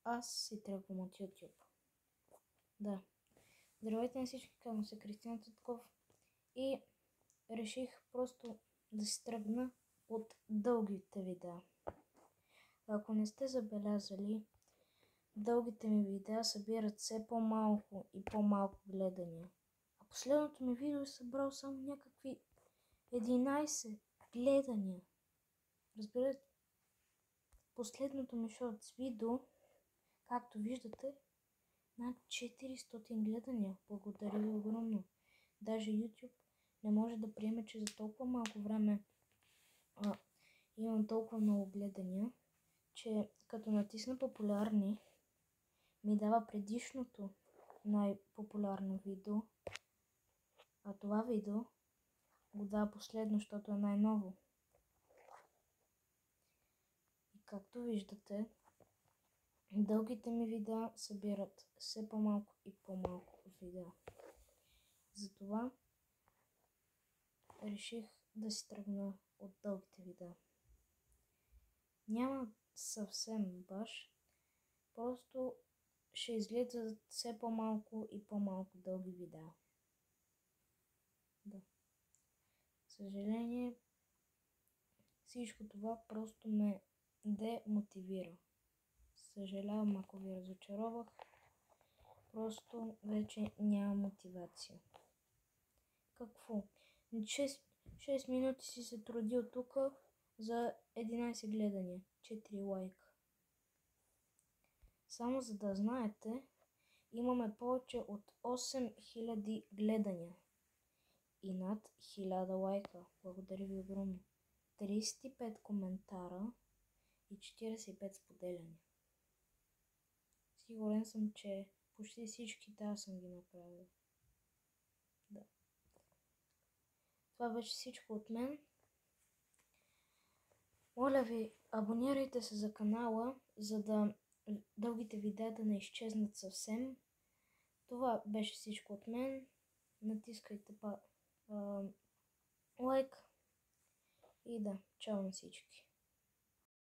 аз си тръгвам от YouTube. Да. Здравейте на всички, казвам се Кристина Цветков и реших просто да си тръгна от дългите видеа. Ако не сте забелязали, дългите ми видеа събират все по-малко и по-малко гледания. А последното ми видео е събрал само някакви 11 гледания. Разбирате? Последното ми шортс видео, както виждате, над 400 гледания. Благодаря ви огромно. Даже YouTube не може да приеме, че за толкова малко време имам толкова много гледания, че като натисна популярни, ми дава предишното най-популярно видео, а това видео го дава последно, защото е най-ново. И както виждате, дългите ми видеа събират все по-малко и по-малко видеа. Затова реших да си тръгна от дългите видеа. Няма съвсем баш, просто ще излизат все по-малко и по-малко дълги видеа. Да. Съжаление, всичко това просто ме демотивира. Съжалявам, ако ви разочаровах. Просто вече няма мотивация. Какво? 6 минути си се трудил тук за 11 гледания, 4 лайка. Само за да знаете, имаме повече от 8000 гледания и над 1000 лайка. Благодаря ви огромно. 35 коментара и 45 споделяния. Сигурен съм, че почти всички аз съм ги направил. Да. Това беше всичко от мен. Моля ви, абонирайте се за канала, за да дългите видеа да не изчезнат съвсем. Това беше всичко от мен. Натискайте лайк и да, чао на всички.